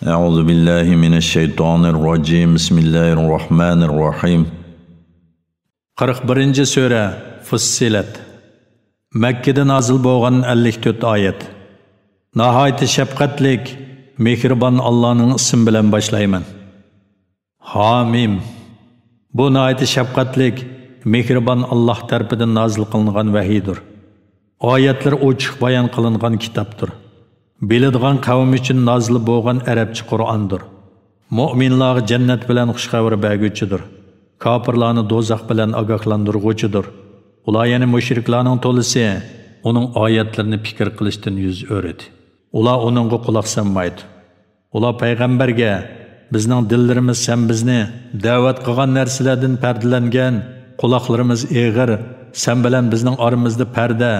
أعوذ بالله من الشيطان الرجيم بسم الله الرحمن الرحيم 41. Sure Fussilat Mekke'de nazil bo'lgan 54 oyat. Nihoyat shafqatlik, mehribon Allohning ismi bilan boshlayman. Hamim. Bu nihoyat shafqatlik, mehribon Alloh tarafidan nazil qilingan vahiydir. Oyatlar ochiq bayon qilingan kitobdir. Biladigan qavm uchun nazil bo'lgan arabcha Qur'ondir. Mu'minlarga jannat bilan xushxabar berguchidir. Kafirlarni do'zax bilan ogohlantirguchidir. Ular yana mushriklarning to'lisi, uning oyatlarini fikr qilishdan yuz o'rdi. Ular uningga quloq solmaydi. Ular payg'ambarga bizning dillarimiz sen bizni da'vat qilgan narsalardan pardalangan, quloqlarimiz eg'ir, sen bilan bizning oramizda parda,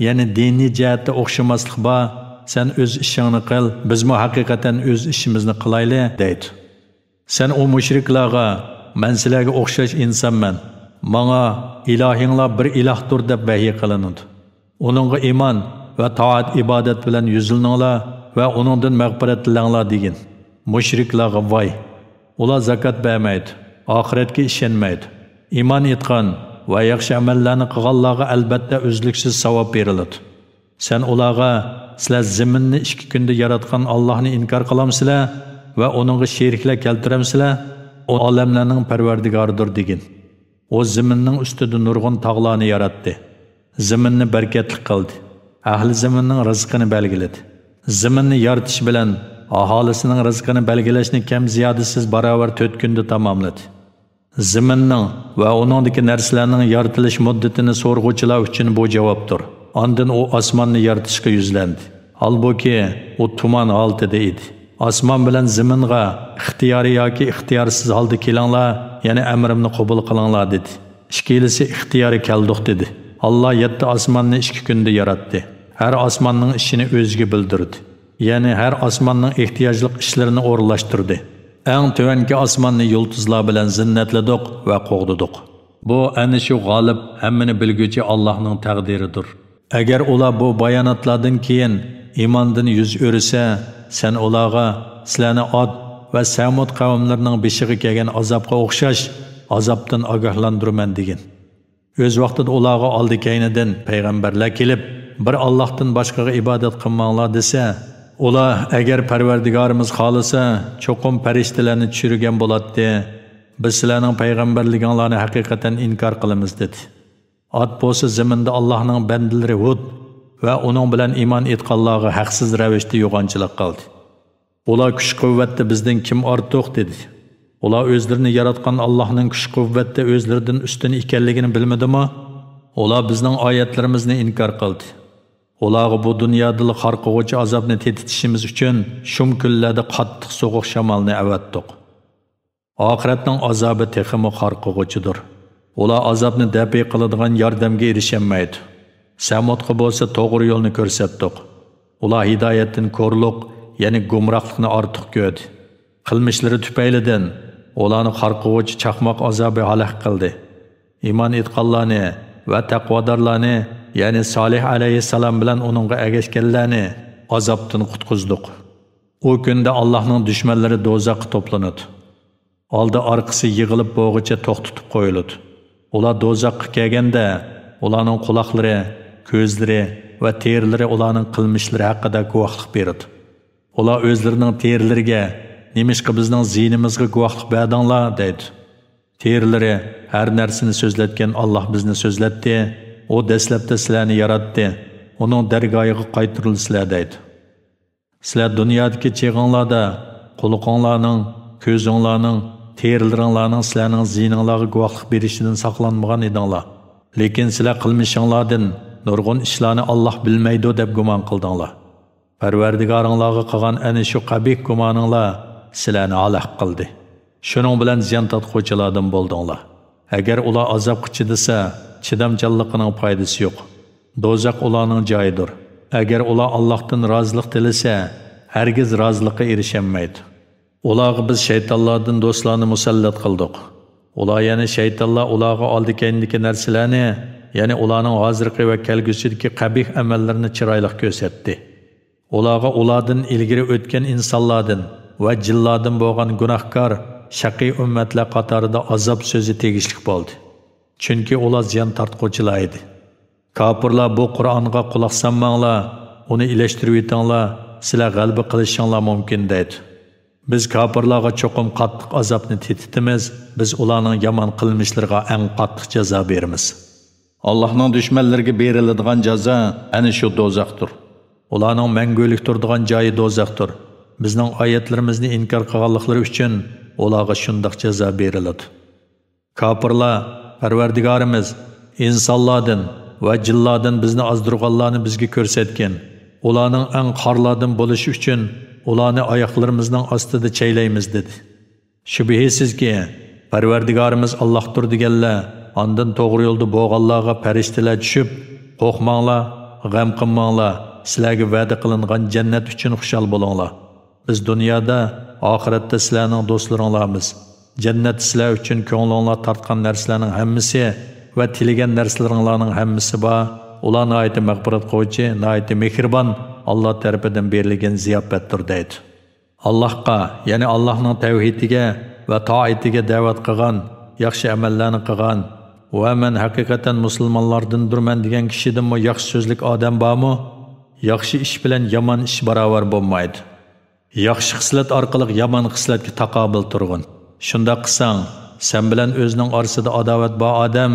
ya'ni diniy jihatda o'xshamaslik bor. Sen öz işini qil, biz mu haqiqatan öz işimizni qilayli deydi. Sen o müşriklarga, men sizlarga o'xshash insonman. Menga ilahinglar bir ilahdir deb vahiy qilinadi. Uningga iymon va toat ibodat bilan yuzilinglar va uningdan mag'firat tilanglar degan. Müşriklarga voy. Ular zakat bermaydi, oxiratga ishonmaydi. Iymon etgan va yaxshi amallarni qilganlarga albatta uzluksiz savob beriladi. Sen ularga sizlar zaminni 2 kunda yaratgan Allohni inkor qilamsizlar va uningga sheriklar keltiramsizlar? O olamlarning parvardigoridir degin. O zaminning ustida nurg'un tog'larni yaratdi. Zaminni barakatli qildi. Ahli zaminning rizqini belgiladi. Zaminni yaratish bilan aholisining rizqini belgilashni kam ziyodasiz barobar 4 kunda tamomladi. Zaminning va uningdagi narsalarning yaratilish muddatini so'rg'uvchilar uchun bu javobdir. Ondan o osmonni yaratishga yuzlandi. Halbuki o tuman holatida edi. Osmon bilan zaminga ixtiyoriy yoki ixtiyorsiz holda kelinglar, ya'ni amrimni qabul qilinglar dedi. Ikkilisi ixtiyoriy keldik dedi. Alloh 7 osmonni 2 kunda yaratdi. Har osmonning ishini o'ziga bildirdi. Ya'ni har osmonning ehtiyojli ishlarini o'rinlashtirdi. Eng tuvanki osmonni yulduzlar bilan zinnatladik va qo'g'didik. Bu ana shu g'olib, hammani bilguchi Allohning taqdiridir. Agar ular bu bayonotlardan keyin iymondan yuz o'risa, sen ularga sizlarni Ad va Samud qavmlarining beshiga kelgan azobga o'xshash azobdan ogohlantirman degan. O'z vaqtida ularga oldi kaynidan payg'ambarlar kelib, bir Allohdan boshqaga ibodat qilmanglar desa, ular agar Parvardigorimiz xolisa, cho'qim farishtalarni tushirgan bo'ladi. Biz sizlarning payg'ambarliginglarni haqiqatan inkor qilamiz dedi. Ad bo'lsa zaminda Allohning bandalari Hud va uning bilan iymon etganlarga haqsiz ravishda yo'g'onchilik qildi. Ular kuch-quvvatda bizdan kim ortiq dedi. Ular o'zlarini yaratgan Allohning kuch-quvvatda o'zlaridan ustun ekanligini bilmadimi? Ular bizning oyatlarimizni inkor qildi. Ularga bu dunyoda qarquvchi azobni tetitishimiz uchun shum kunlarda qattiq sovuq shamolni avatdik. Oxiratning azobi texmi qarquvchidir. Ular azobni dafi qiladigan yordamga erishamaydi. Samudga bo'lsa to'g'ri yo'lni ko'rsatdik. Ular hidoyatdan ko'rliq, ya'ni gumrohlikni ortiq ko'rdi. Qilmishlari tufaylidan ularni qarquvchi chaqmoq azobi halok qildi. Iymon etganlarni va taqvodorlarni, ya'ni Solih alayhissalom bilan uningga ergashganlarni azobdan qutqizdik. U kunda Allohning dushmanlari do'zaxga to'planadi. Oldi orqasi yig'ilib bo'g'icha to'xtatib qo'yiladi. Ular do'zaxga kelganda, ularning quloqlari, ko'zlari va terilari ularning qilmishlari haqida guvohlik beradi. Ular o'zlarining terilariga, "Nimishqa bizning zinimizga guvohlik berdinglar?" deydi. Terilari har narsani so'zlatgan Alloh bizni so'zlatdi. U dastlabda sizlarni yaratdi. Uning dargohiga qaytirilsizlar deydi. Sizlar dunyodagi cheg'inglarda quloqinglarning, ko'zinglarning, terilaringlarning sizlarning zininglarga guvohlik berishidan saqlanmagan edinglar. Lekin sizlar qilmishinglardan nurg'un ishlarni Alloh bilmaydi deb gumon qildinglar. Parvardigoringlarga qilgan ana shu qabih gumoninglar sizlarni halok qildi. Shuning bilan ziyon tortquchilardan bo'ldinglar. Agar ular azobga chidasa, chidamchanligining foydasi yo'q. Do'zax ularning joyidir. Agar ular Allohdan rozilik tilasa, hargiz rozilikka erishamaydi. Ularga biz shaytonlardan do'stlarni musallat qildik. Ular yana shaytonlar ularga oldi kendiki narsalarni, ya'ni ularning hozirgi va kelgusidagi qabih amallarini chiroyli ko'rsatdi. Ularga ulardan ilgari o'tgan insonlardan va jillodan bo'lgan gunohkor shaqiy ummatlar qatorida azob so'zi tegishli bo'ldi. Chunki ular ziyon tortquvchilar edi. Kofirlar bu Qur'onga quloq solmanglar, uni ilashtirib yetinglar, sizlar g'alaba qilishinglar mumkin deydi. Biz kofirlarga cho'qim qattiq azobni tetitimiz, biz ularning yomon qilmishlariga eng qattiq jazo beramiz. Allohning dushmanlariga beriladigan jazo ana shu do'zaxdir. Ularning mangulik turadigan joyi do'zaxdir. Bizning oyatlarimizni inkor qilganliklari uchun ularga shundoq jazo beriladi. Kofirlar Parvardigorimiz insonlardan va jinlardan bizni ozdirganlarni bizga ko'rsatgan. Ularning eng qorlardan bo'lishi uchun ularni oyoqlarimizning ostida chaylaymiz dedi. Shubhisizki, Parvardigorimiz Allohdir deganlar, ondan to'g'ri yo'lda bo'lganlarga farishtalar tushib, qo'rqmanglar, g'am qilmanglar, sizlarga va'da qilingan jannat uchun xushal bo'linglar. Biz dunyoda, oxiratda sizlarning do'stlaringlarmiz. Jannat sizlar uchun ko'nglinglar tortgan narsalarning hammasi va tilagan narsalaringlarning hammasi bor. Ular nihoyat mag'firat qiluvchi, nihoyat mehribon Alloh tarafidan berilgan ziyofatdir deydi. Allohga, ya'ni Allohning tavhidiga va toatiga da'vat qilgan, yaxshi amallarni qilgan va men haqiqatan musulmonlardandirman degan kishidanmi yaxshi so'zlik odam bormi? Yaxshi ish bilan yomon ish barobar bo'lmaydi. Yaxshi xislat orqali yomon xislatga taqobil turg'in. Shunda qilsang, sen bilan o'zining orasida adovat bor odam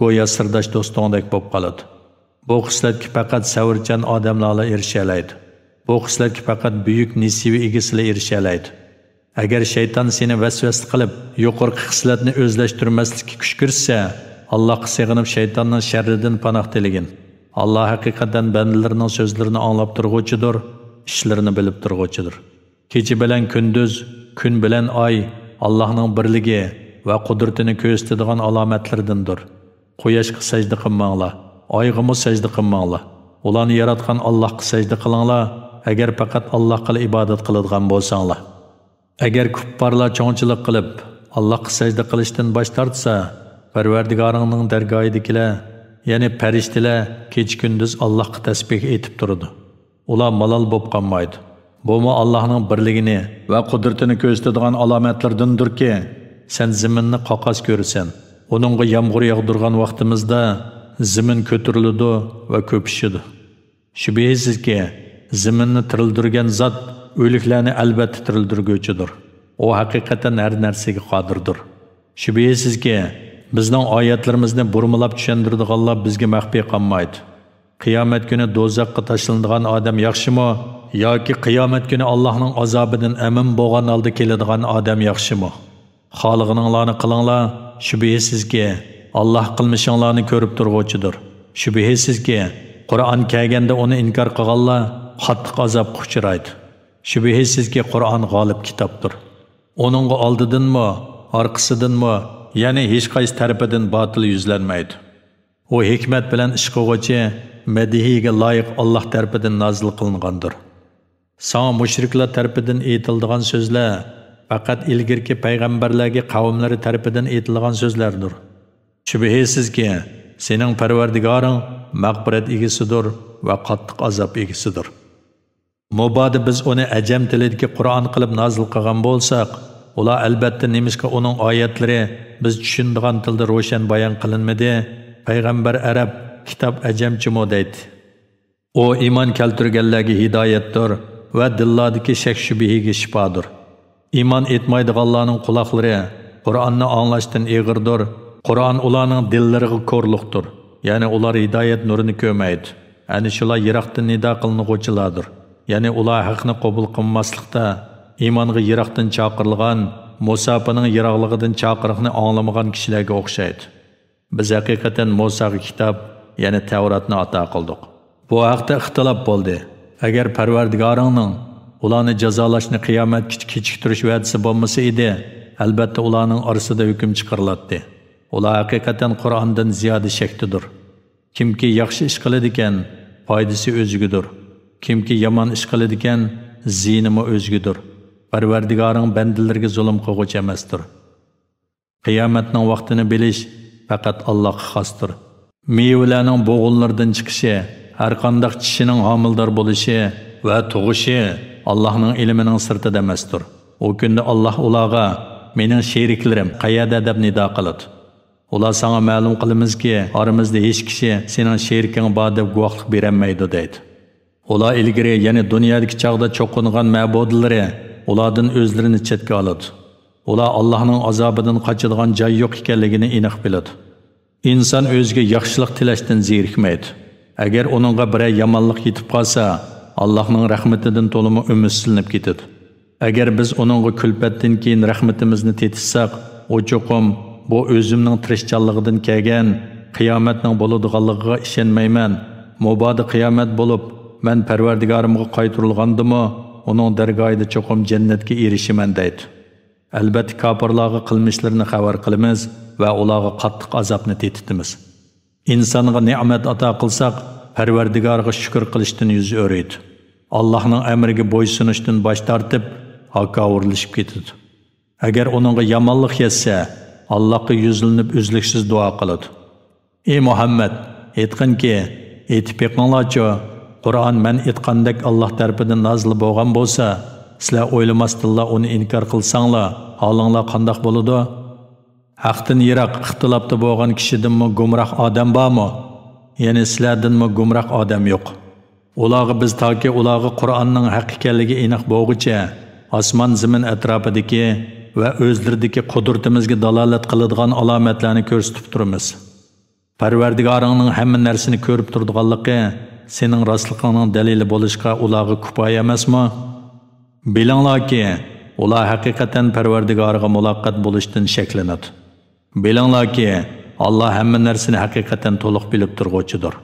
go'yo sirdosh do'stingdek bo'lib qoladi. Bu xislatga faqat savrchan odamlar erisha oladi. Bu xislatga faqat buyuk nasiba egasilar erisha oladi. Agar shayton seni vasvasa qilib, yuqorqi xislatni o'zlashtirmaslikka kuch ko'rsatsa, Allohga sig'inib shaytonning sharridan panoh tilegin. Alloh haqiqatan bandalarining so'zlarini anglab turg'uchidir, ishlarini bilib turg'uchidir. Kecha bilan kunduz, kun bilan oy Allohning birligi va qudratini ko'rsatadigan alomatlardandir. Quyoshga sajda qilmanglar, oyga sajda qilmanglar. Ularni yaratgan Allohga sajda qilinglar, agar faqat Allohga ibodat qiladigan bo'lsanglar. Agar kuffarlar cho'ngchilik qilib Allohga sajda qilishdan bosh tortsa, Parvardigoringning dargohidagilar, ya'ni farishtalar kecha-kunduz Allohga tasbih etib turadi. Ular malol bo'lib qolmaydi. Bu Allohning birligini va qudratini ko'rsatadigan alomatlardandirki, sen zaminni qoqas ko'rsan. Uningga yomg'ir yog'dirgan vaqtimizda zamin ko'tariladi va ko'pishadi. Shubhisizki, zaminni tirildirgan zot o'liklarni albatta tirildirguvchidir. U haqiqatan har narsaga qodirdir. Shubhisizki, bizning oyatlarimizni burmilab tushundiradiganlar bizga maxfiy qolmaydi. Qiyomat kuni do'zaxga tashlanadigan odam yaxshimi yoki qiyomat kuni Allohning azobidan amin bo'lgan holda keladigan odam yaxshimi? Xolig'inglarni qilinglar, shubhisizki Alloh qilmishinglarni ko'rib turg'uchidir. Shubhisizki Qur'on kelganda uni inkor qilganlar qattiq azobga uchraydi. Shubhisizki Qur'on g'olib kitobdir. Uningga oldidanmi, orqasidanmi, ya'ni hech qaysi tarafidan botil yuzlanmaydi. U hikmat bilan ish qiluvchi, madihiga loyiq Alloh tarafidan nozil qilingandir. Sana mushriklar tarafidan aytiladigan so'zlar faqat ilgirki payg'ambarlarga qavmlari tarafidan aytilgan so'zlardir. Shubhisizki sening Parvardigoring mag'firat egasidir va qattiq azob egasidir. Mubodi biz uni ajam tilidagi Qur'on qilib nozil qilgan bo'lsak, ular albatta nemishqa uning oyatlari biz tushunadigan tilda ro'shan bayon qilinmadi. Payg'ambar arab, kitob ajamchimi deydi. U iymon keltirganlarga hidoyatdir va dillardagi shak shubhiga shifodir. Iymon etmaydiganlarning quloqlari Qur'onni anglashdan eg'irdir. Qur'on ularning dillariga ko'rliqdir. Ya'ni ular hidoyat nurini ko'rmaydi. Ani shular yiroqdan nido qilinuvchilardir. Ya'ni ular haqni qabul qilmaslikda iymonga yiroqdan chaqirilgan, Musoning yiroqligidan chaqiriqni anglamagan kishilarga o'xshaydi. Biz haqiqatan Musoga kitob, ya'ni Tavratni ato qildik. Bu haqda ixtilof bo'ldi. Agar Parvardigoringning ularni jazolashni qiyomatgacha kechiktirish va'dasi bo'lmasa edi, albatta ularning orasida hukm chiqariladi. Ular haqiqatan Qur'ondan ziyoda shaktidir. Kimki yaxshi ish qiladi ekan, foydasi o'zigidir. Kimki yomon ish qiladi ekan, ziyni o'zigidir. Parvardigoring bandalarga zulm qilguvchi emasdir. Qiyomatning vaqtini bilish faqat Allohga xosdir. Mevalarning bo'g'inlaridan chiqishi, har qanday kishining homildor bo'lishi va tug'ishi Allohning ilmining sirtida emasdir. O kunda Allah ularga mening sheriklarim qayerda deb nido qiladi. Ular sana ma'lum qilamizki, aramizda hech kishi sening sheriking bor deb guvohlik berolmaydi deydi. Ular ilgari, ya'ni dunyodagi chog'da cho'qingan ma'budlari ulardan o'zlarini chetga oladi. Ular Allohning azobidan qochadigan joy yo'q ekanligini aniq biladi. İnsan o'ziga yaxshilik tilashdan zerikmaydi. Agar uningga biror yomonlik yetib qolsa, Allohning rahmatidan to'limi umidsiz ketadi. Agar biz uningga kulfatdan keyin rahmatimizni tetishsak, o cho'qim bu o'zimning tirishchanligidan kelgan qiyomatning bo'ladiganligiga ishonmayman. Mubodi qiyomat bo'lib, men Parvardigorimga qaytarilgandimi, uning dargohida cho'qim jannatga erishiman deydi. Albatta kofirlarga qilmishlarini xabar qilamiz va ularga qattiq azobni tetitimiz. İnsonga ne'mat ato qilsak, Parvardigorga shukr qilishdan yuz o'raydi. Allohning amriga bo'ysunishdan bosh tortib, haqqa ketadi. Agar uningga yomonlik yetsa, Allohga yuzlanib uzluksiz duo qiladi. Ey Muhammad, aytqinki, aytib beqinglarchi, Qur'on men aytgandek Alloh tarafidan nozil bo'lgan bo'lsa, sizlar o'ylamasdinlar uni inkor qilsanglar, holinglar qandoq bo'ladi? Haqdan yiroq ixtilofda bo'lgan kishidanmi gumroh odam bormi? Ya'ni sizlardanmi gumroh odam yo'q. Ularga biz toki ularga Qur'onning haq ekanligi aniq bo'lguncha osmon zamin atrofidagi va o'zlaridagi qudratimizga dalolat qiladigan alomatlarni ko'rsatib turamiz. Parvardigoringning hamma narsani ko'rib turadiganligi sening rostligingning dalili bo'lishga ularga kifoya emasmi? Bilinglarki, ular haqiqatan Parvardigoriga muloqot bo'lishdan shaklanadi. Bilinglarki, Allah hamma narsani haqiqatan to'liq bilib turg'uvchidir.